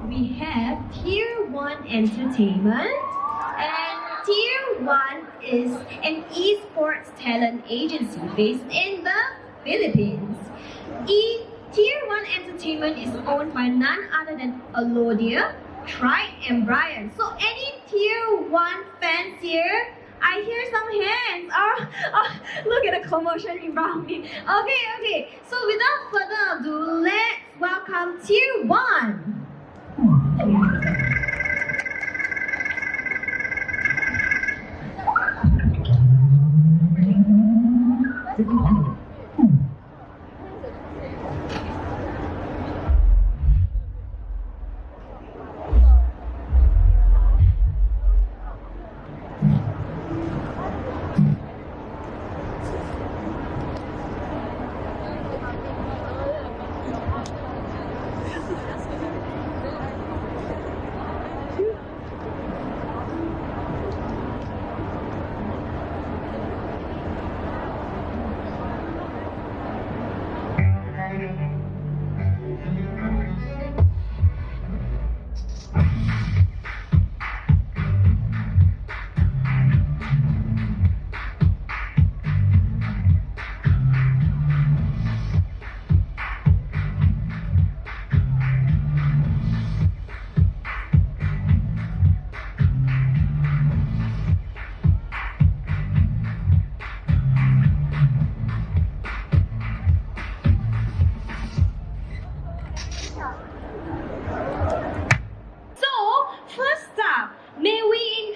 we have Tier 1 Entertainment, and Tier 1 is an esports talent agency based in the Philippines. Tier 1 Entertainment is owned by none other than Alodia, Trike, and Brian. So any Tier 1 fans here? I hear some hands. Oh, look at the commotion around me. Okay. So without further ado, let's welcome Tier 1.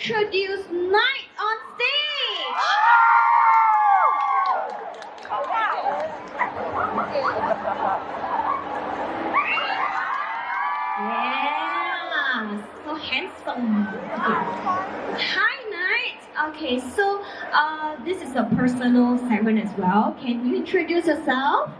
Introduce KNITE on stage. Yeah, so handsome. Hi KNITE. Okay, so this is a personal segment as well. Can you introduce yourself?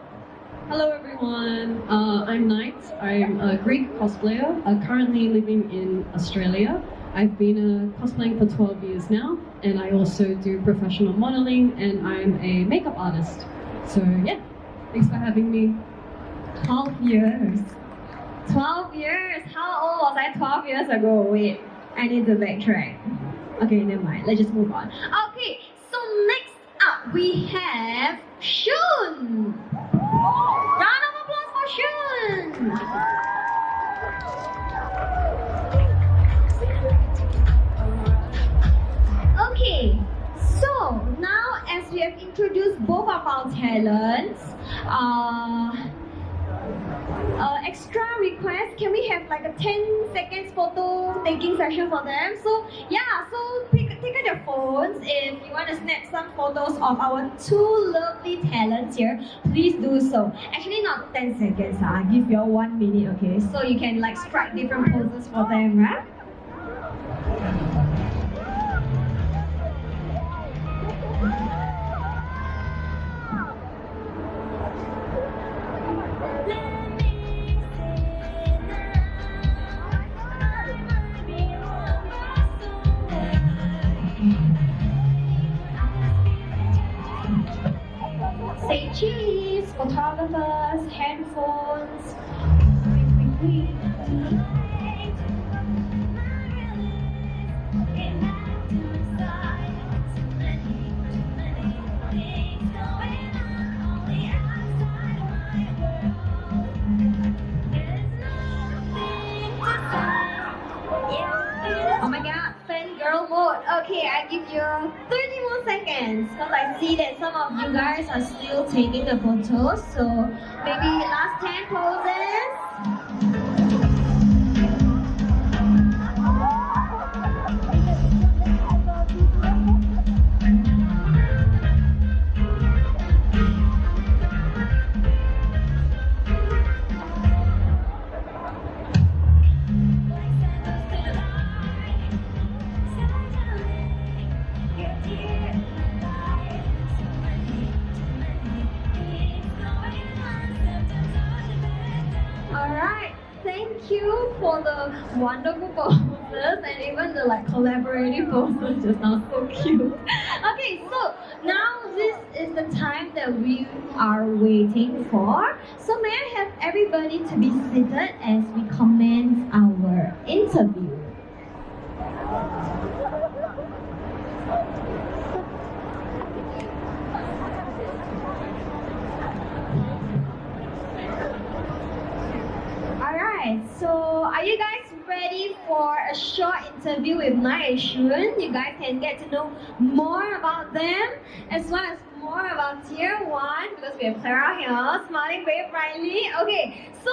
Hello everyone, I'm KNITE. I'm a Greek cosplayer, currently living in Australia. I've been cosplaying for 12 years now, and I also do professional modeling, and I'm a makeup artist. So yeah, thanks for having me. 12 years. 12 years? How old was I 12 years ago? Wait, I need to backtrack. Okay, never mind. Let's just move on. Okay, so next up we have Shun. Round of applause for Shun. Okay, so now as we have introduced both of our talents, extra request, can we have like a 10 seconds photo taking session for them? So yeah, so take out your phones if you want to snap some photos of our two lovely talents here. Please do so. Actually not 10 seconds, I'll give you all 1 minute, okay? So you can like strike different poses for them, right? Say cheese, photographers, handphones. Oh my god, fangirl mode. Okay, I give you 30 more seconds because I see that some of you guys are still taking the photos. So maybe last 10 poses. Thank you for the wonderful poses and even the like collaborative poses just now, so cute. Okay, so now this is the time that we are waiting for. So may I have everybody to be seated as we commence our interview. Alright, so are you guys ready for a short interview with KNITE and Shun? You guys can get to know more about them as well as more about Tier 1 because we have Clara here, smiling very brightly. Okay, so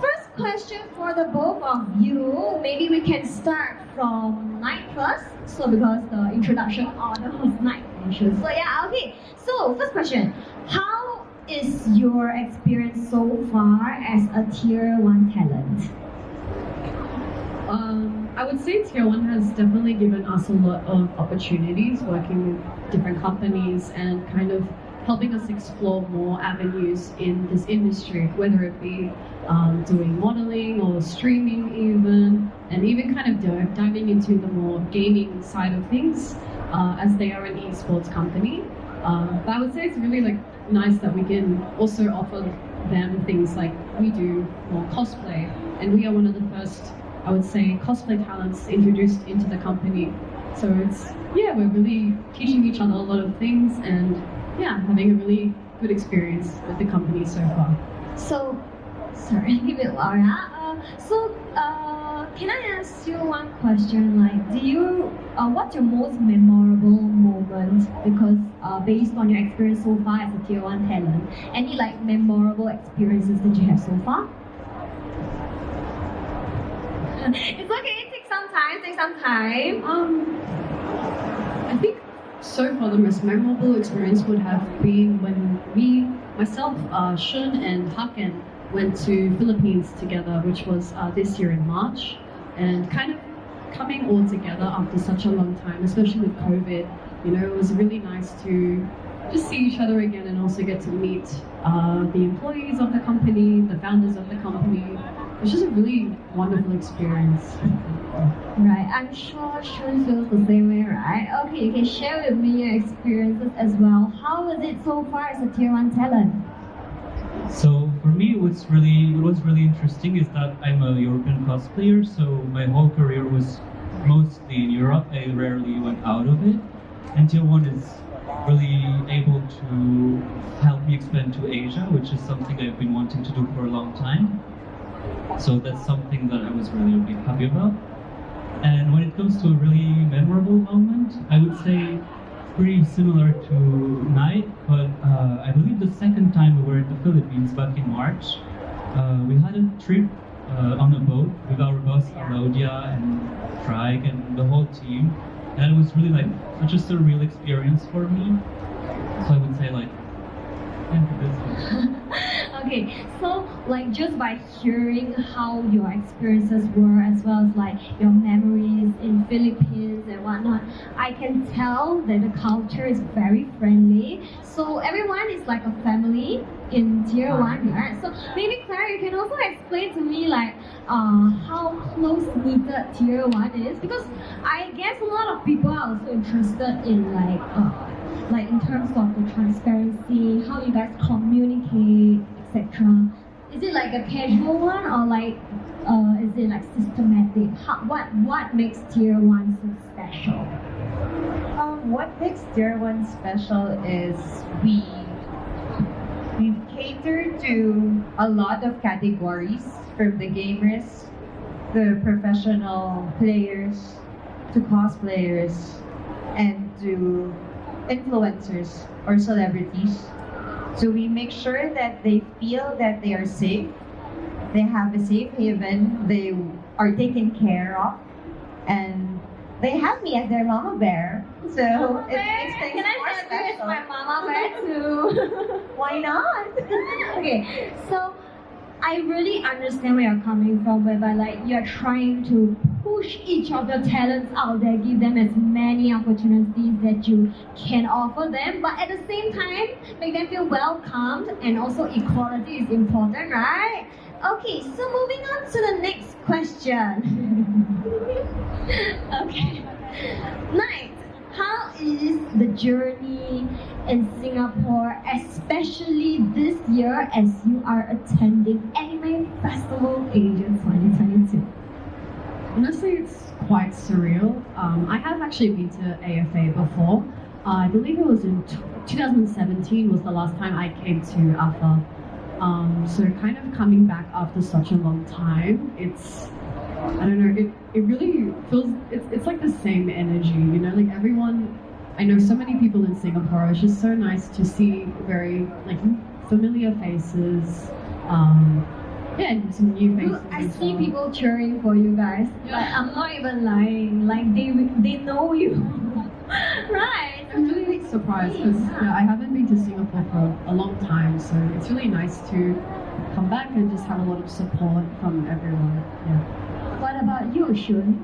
first question for the both of you. Maybe we can start from KNITE first. So because the introduction order was KNITE and Shun. So yeah, okay. So first question, how is your experience so far as a Tier 1 talent? I would say Tier 1 has definitely given us a lot of opportunities working with different companies and kind of helping us explore more avenues in this industry, whether it be doing modeling or streaming even, and even kind of diving into the more gaming side of things as they are an esports company. But I would say it's really like nice that we can also offer them things like we do more cosplay, and we are one of the first, I would say, cosplay talents introduced into the company. So it's, yeah, we're really teaching each other a lot of things and yeah, having a really good experience with the company so far. So, sorry, give it Laura. Can I ask you one question? Like, what's your most memorable moment? Because based on your experience so far as a Tier 1 talent, any like memorable experiences that you have so far? It's okay, take some time. I think so far the most memorable experience would have been when myself, Shun and Haken went to Philippines together, which was this year in March, and kind of coming all together after such a long time, especially with COVID. You know, it was really nice to just see each other again and also get to meet the employees of the company, the founders of the company. It was just a really wonderful experience. Right, I'm sure Shun feels the same way, right? Okay, you can share with me your experiences as well. How was it so far as a Tier 1 talent? So for me, what was really interesting is that I'm a European cosplayer, so my whole career was mostly in Europe. I rarely went out of it. And Tier 1 is really able to help me expand to Asia, which is something I've been wanting to do for a long time. So that's something that I was really happy about. And when it comes to a really memorable moment, I would say pretty similar to KNITE, but I believe the second time we were in the Philippines back in March, we had a trip on a boat with our boss Alodia and Trike and the whole team, and it was really like such a surreal experience for me. So I would say like, Okay, so like just by hearing how your experiences were as well as like your memories in Philippines and whatnot, I can tell that the culture is very friendly. So everyone is like a family in Tier 1, right? So maybe Clara, you can also explain to me like how close-knitted Tier 1 is, because I guess a lot of people are also interested in like in terms of the transparency, how you guys communicate, etc. Is it like a casual one or like is it like systematic? What makes Tier 1 so special? What makes Tier 1 special is we cater to a lot of categories, from the gamers, the professional players, to cosplayers, and to influencers or celebrities. So we make sure that they feel that they are safe, they have a safe haven, they are taken care of, and they have me as their mama bear. So it makes things more special. Can I have you as my mama bear too? Why not? Okay, so I really understand where you're coming from, whereby like you're trying to push each of your talents out there, give them as many opportunities that you can offer them, but at the same time, make them feel welcomed, and also equality is important, right? Okay, so moving on to the next question. Okay, KNITE, how is the journey in Singapore, especially this year as you are attending Anime Festival Asia 2022? Honestly, it's quite surreal. I have actually been to AFA before. I believe it was in 2017 was the last time I came to AFA. So kind of coming back after such a long time, it's, I don't know, it really feels, it's like the same energy, you know, like everyone, I know so many people in Singapore. It's just so nice to see very like familiar faces, yeah, and some new faces. I see people cheering for you guys. Yeah. Like, I'm not even lying. Like they know you, right? I'm really surprised because I haven't been to Singapore for a long time, so it's really nice to come back and just have a lot of support from everyone. Yeah. What about you, Shun?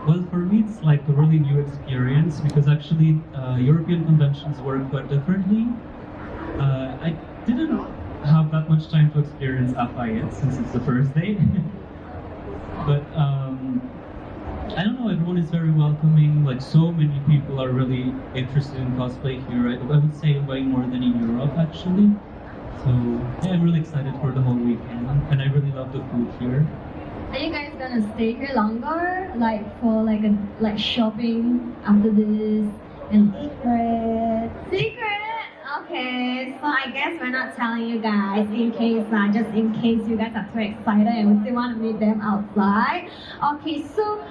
Well, for me, it's like a really new experience because actually European conventions work quite differently. I didn't have that much time to experience AFA yet since it's the first day. But I don't know, everyone is very welcoming. Like, so many people are really interested in cosplay here. I would say way more than in Europe actually. So yeah, I'm really excited for the whole weekend, and I really love the food here. Are you guys gonna stay here longer? Like for like shopping after this and secret? Okay, so I guess we're not telling you guys in case just in case you guys are too excited and we still want to meet them outside. Okay, so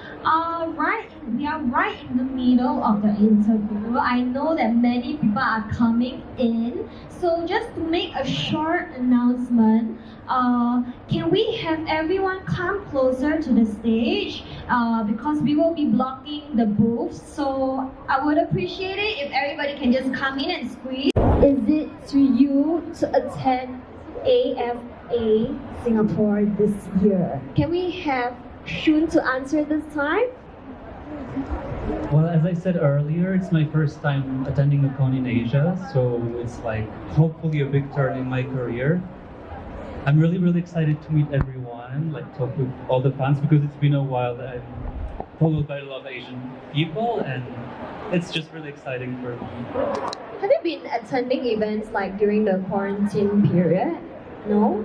we are right in the middle of the interview. I know that many people are coming in, so just to make a short announcement, can we have everyone come closer to the stage because we will be blocking the booths, so I would appreciate it if everybody can just come in and squeeze. Is it to you to attend AFA Singapore this year? Can we have Shun to answer this time? Well, as I said earlier, it's my first time attending a con in Asia, so it's like hopefully a big turn in my career. I'm really, really excited to meet everyone, like talk with all the fans, because it's been a while that I'm followed by a lot of Asian people, and it's just really exciting for me. Have you been attending events like during the quarantine period? No?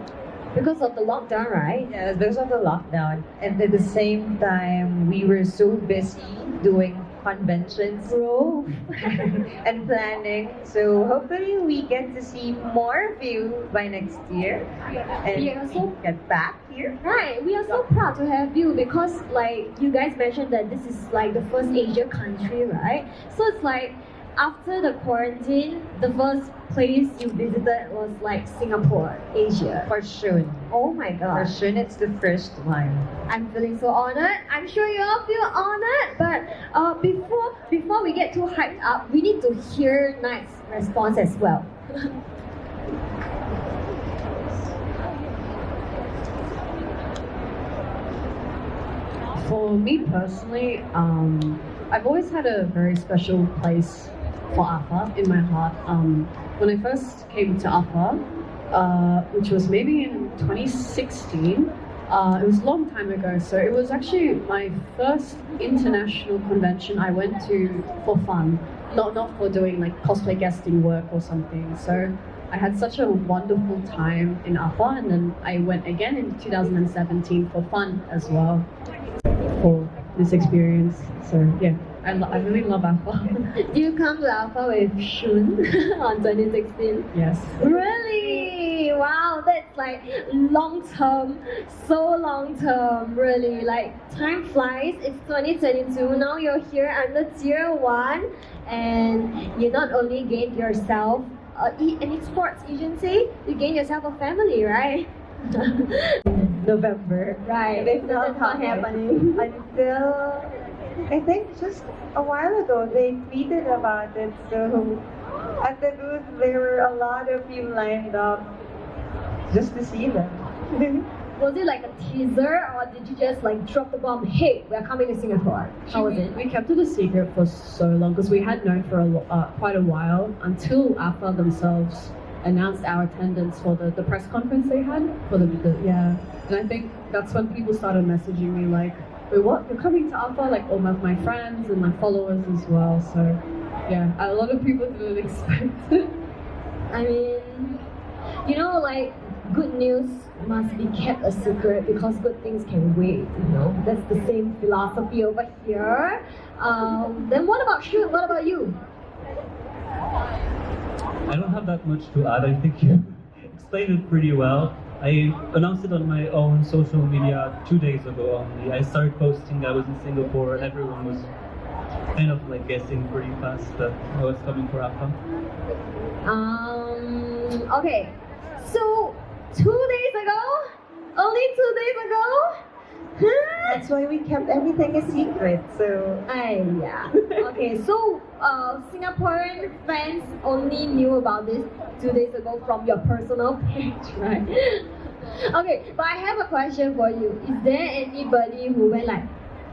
Because of the lockdown, right? Yeah, because of the lockdown. And at the same time, we were so busy doing conventions Bro. and planning. So hopefully we get to see more of you by next year. And Yeah, so- get back here. Right, we are so proud to have you because like you guys mentioned that this is like the first Asia country, right? So it's like after the quarantine, the first place you visited was like Singapore, Asia. For Shun. Oh my For gosh. Shun, it's the first one. I'm feeling so honored. I'm sure you all feel honored. But before we get too hyped up, we need to hear Knight's response as well. For me personally, I've always had a very special place for AFA in my heart. When I first came to AFA, which was maybe in 2016, it was a long time ago, so it was actually my first international convention I went to for fun, not for doing like cosplay guesting work or something. So I had such a wonderful time in AFA, and then I went again in 2017 for fun as well for this experience. So yeah, I really love AFA. You come to Alpha with Shun on 2016. Yes. Really? Wow, that's like long term, so long term, really. Like time flies, it's 2022, now you're here under tier 1 and you not only gained yourself an esports agency, you gain yourself a family, right? November. Right, They so felt that's not happening. happening. Until I think just a while ago they tweeted about it. So at the booth there were a lot of you lined up just to see them. Was it like a teaser or did you just like drop the bomb, hey, we're coming to Singapore? How was it? We kept it a secret for so long because we had known for quite a while until AFA themselves announced our attendance for the press conference they had for the yeah. And I think that's when people started messaging me like, wait, what? You're coming to Alpha? Like all of my friends and my followers as well. So yeah, a lot of people didn't expect it. I mean, you know, like good news must be kept a secret because good things can wait, you know. That's the same philosophy over here. Then what about Shun? What about you? I don't have that much to add. I think you explained it pretty well. I announced it on my own social media 2 days ago only. I started posting I was in Singapore and everyone was kind of like guessing pretty fast that I was coming for AFA. Okay. So 2 days ago? Only 2 days ago? Huh? That's why we kept everything a secret. So Yeah. Okay, so Singaporean fans only knew about this 2 days ago from your personal page, right? Okay, but I have a question for you. Is there anybody who went like,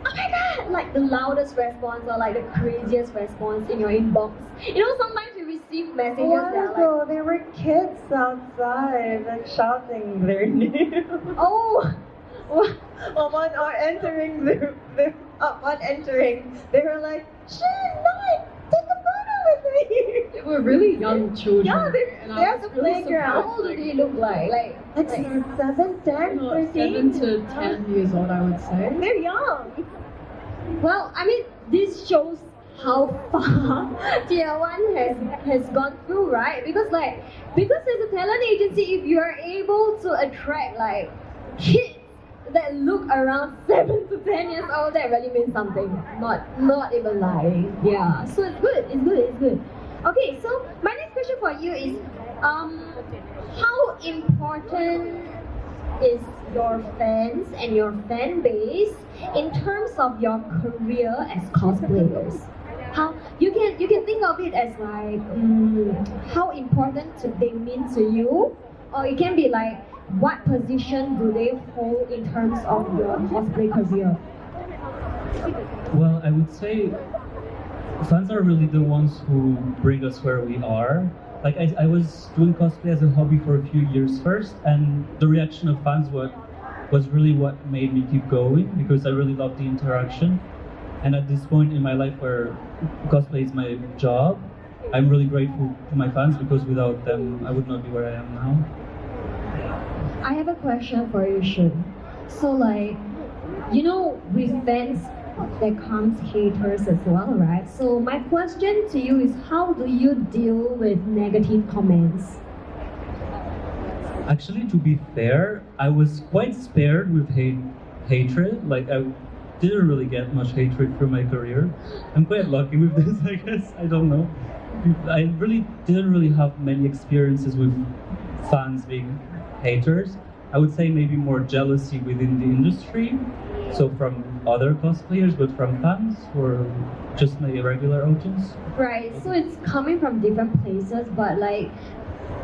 oh my god, like the loudest response or like the craziest response in your inbox? You know, sometimes you receive a messages while that are ago, like, there were kids outside like shouting their name. oh, Upon entering, they were like, "Shun, Knight, take a photo with me." They were really young children. Yeah, and they're I at was the really playground. how surprised, old do they look like? Like, Like 7, 10, you know, 13. 7 to 10 years old, I would say. They're young. well, I mean, this shows how far Tier 1 has gone through, right? Because as a talent agency, if you are able to attract like kids that look around 7 to 10 years old, that really means something. Not even lying. Yeah. So it's good. Okay, so my next question for you is how important is your fans and your fan base in terms of your career as cosplayers? How you can think of it as like how important they mean to you, or it can be like what position do they hold in terms of your cosplay career? Well, I would say fans are really the ones who bring us where we are. Like I was doing cosplay as a hobby for a few years first, and the reaction of fans was really what made me keep going because I really loved the interaction. And at this point in my life where cosplay is my job, I'm really grateful to my fans because without them I would not be where I am now. I have a question for you, Shun. So like, you know, with fans there comes haters as well, right? So my question to you is how do you deal with negative comments? Actually, to be fair, I was quite spared with hatred. Like I didn't really get much hatred for my career. I'm quite lucky with this, I guess. I don't know. I really didn't really have many experiences with fans being haters. I would say maybe more jealousy within the industry. So from other cosplayers, but from fans or just my regular audience. Right, so it's coming from different places, but like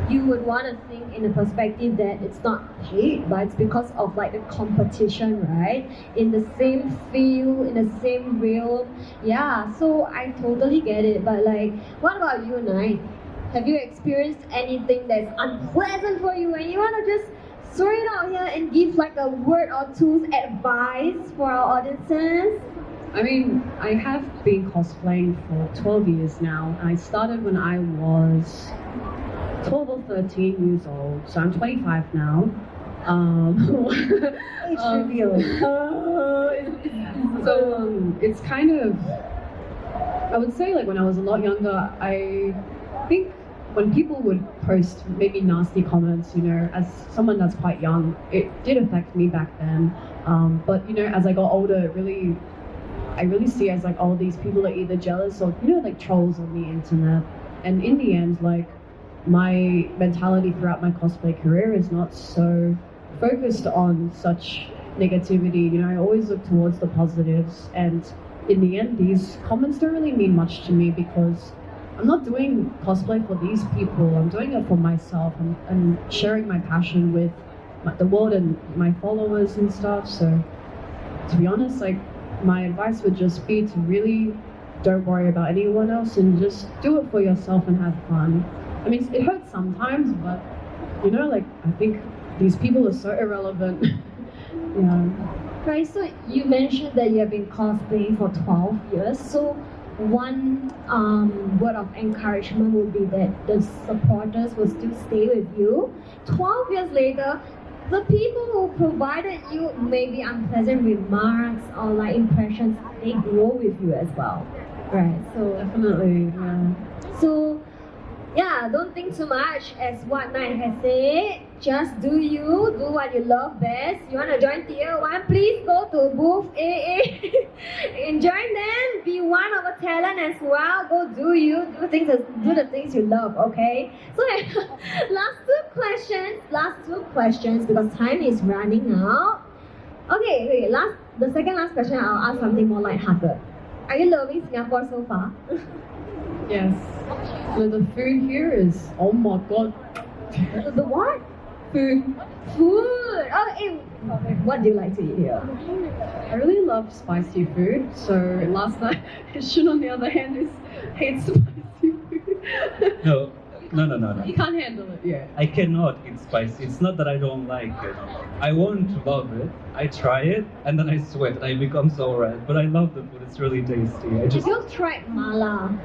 you would want to think in a perspective that it's not hate, but it's because of like the competition, right? In the same field, in the same realm. Yeah, so I totally get it. But like, what about you, Knight? Have you experienced anything that's unpleasant for you and you want to just throw it out here and give like a word or two's advice for our audiences? I mean, I have been cosplaying for 12 years now. I started when I was 12 or 13 years old, so I'm 25 now. Age reveal. So it's kind of, I would say like when I was a lot younger, I think when people would post maybe nasty comments, you know, as someone that's quite young, it did affect me back then. But you know, as I got older, I really see as like all these people are either jealous or, you know, like trolls on the internet. And in the end, like my mentality throughout my cosplay career is not so focused on such negativity. You know, I always look towards the positives, and in the end, these comments don't really mean much to me because I'm not doing cosplay for these people. I'm doing it for myself. I'm sharing my passion with the world and my followers and stuff. So, to be honest, like my advice would just be to really don't worry about anyone else and just do it for yourself and have fun. I mean, it hurts sometimes, but you know, like I think these people are so irrelevant. Yeah. Right, so you mentioned that you have been cosplaying for 12 years. So one word of encouragement would be that the supporters will still stay with you. 12 years later, the people who provided you maybe unpleasant remarks or like impressions, they grow with you as well. Right, so Definitely, yeah. so yeah, don't think too much as what KNITE has said. Just do you, do what you love best. You want to join tier 1, please go to booth AA and join them. Be one of a talent as well. Go do you, do the things you love, okay? So last two questions because time is running out. Okay, the second last question, I'll ask something more lighthearted. Are you loving Singapore so far? Yes. So the food here is, oh my god. The what? Food. Food! Oh, what do you like to eat here? I really love spicy food. So last night, Shun on the other hand hates spicy food. No. He can't handle it, yeah. I cannot eat spicy. It's not that I don't like it. I want to love it. I try it and then I sweat and I become so red. But I love the food. It's really tasty. Have you tried mala?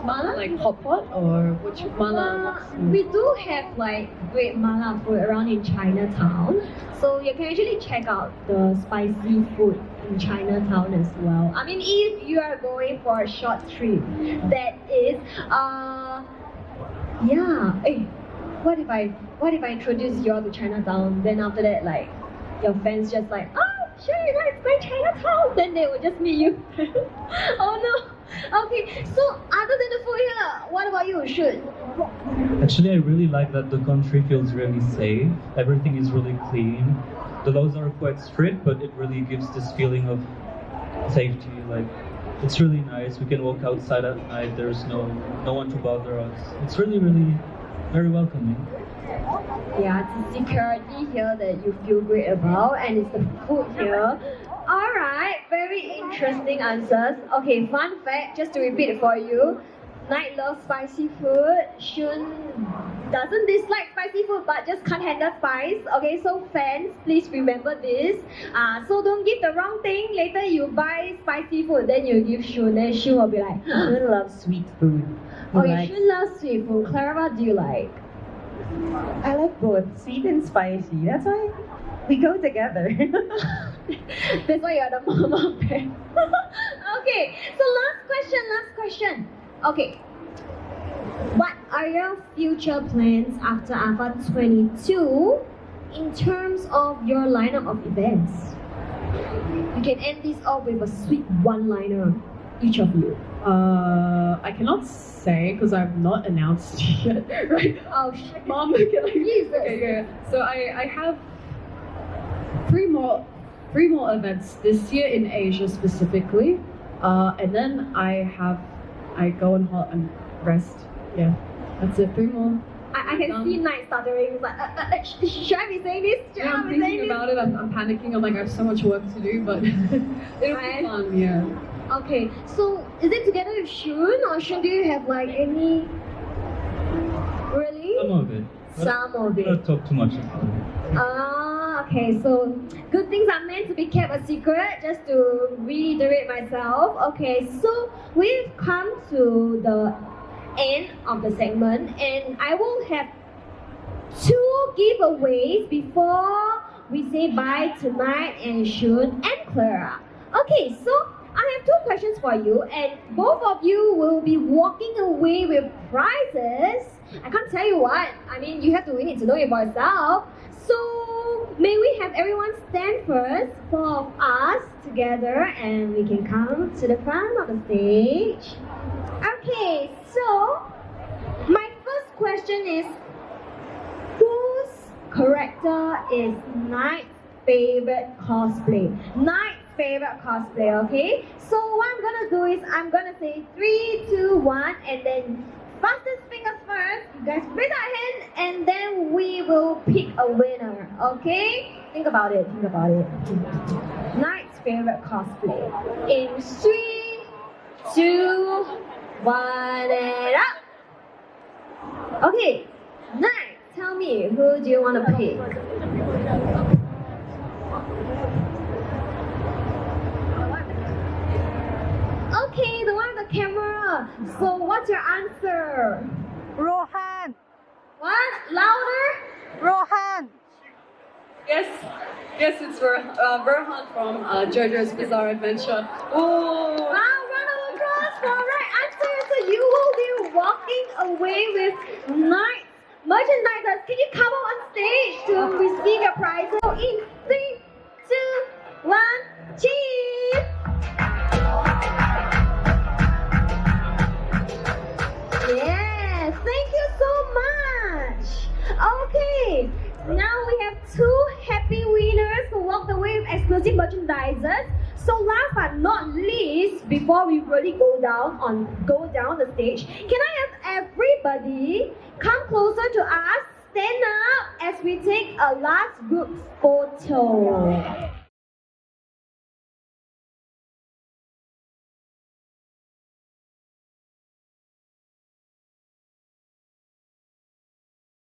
Mala? Like hot pot or which mala? We do have like great mala food around in Chinatown. So you can actually check out the spicy food in Chinatown as well. I mean, if you are going for a short trip, that is, yeah. Hey, what if I introduce you all to Chinatown? Then after that, like, your fans just like, oh, sure, you guys go to Chinatown. Then they will just meet you. Oh no. Okay, so other than the food here, what about you, Shun? Actually, I really like that the country feels really safe. Everything is really clean. The laws are quite strict, but it really gives this feeling of safety. Like, it's really nice. We can walk outside at night. There's no one to bother us. It's really, really very welcoming. Yeah, it's the security here that you feel great about, and it's the food here. Alright, very interesting answers. Okay, fun fact, just to repeat it for you. KNITE loves spicy food. Shun doesn't dislike spicy food but just can't handle spice. Okay, so fans, please remember this. So don't give the wrong thing. Later you buy spicy food, then you give Shun, then Shun will be like, Shun loves sweet food. okay, Shun loves sweet food. Clara, what do you like? I like both, sweet and spicy. That's why we go together. That's why you're the mama bear. Okay, so last question. Okay, what are your future plans after AFA22 in terms of your lineup of events? You can end this off with a sweet one-liner, each of you. I cannot say because I've not announced yet, right? Oh shit. Mom, can I? Jesus. Okay, yeah. So I have three more events this year in Asia specifically, and then I go and rest. Yeah, that's it. 3 more. I can see KNITE stuttering. It's like, should I be saying this? Should Yeah, I I'm be saying thinking this? about it. I'm panicking. I'm like, I have so much work to do, but it'll Right. be fun. Yeah. Okay, so is it together with Shun, or Shun, do you have like any? Really? Some of it. But Some of I it. don't talk too much about it. Okay, so good things are meant to be kept a secret, just to reiterate myself. Okay, so we've come to the end of the segment, and I will have 2 giveaways before we say bye to KNITE and Shun and Clara. Okay, so I have 2 questions for you, and both of you will be walking away with prizes. I can't tell you what. I mean, you have to win it to know it for yourself. So, may we have everyone stand first, 4 of us together, and we can come to the front of the stage. Okay, so my first question is, whose character is KNITE's favorite cosplay? KNITE's favorite cosplay, okay? So what I'm gonna do is I'm gonna say 3, 2, 1, and then fastest fingers first. You guys raise our hand, and then we will pick a winner, okay? Think about it. KNITE's favorite cosplay. In 3, 2, 1, and up. Okay, KNITE, tell me, who do you want to pick? Okay, the one with the camera. So what's your answer? Rohan. What? Louder? Rohan. Yes, it's Rohan from JoJo's Bizarre Adventure. Oh, Wow, round of applause for the right answer. So you will be walking away with nice merchandise. Can you come up on stage to receive your prize? So in 3, 2, 1, cheers! Yes, thank you so much. Okay, now we have 2 happy winners who walked away with exclusive merchandises. So last but not least, before we really go down the stage, can I have everybody come closer to us, stand up as we take a last group photo.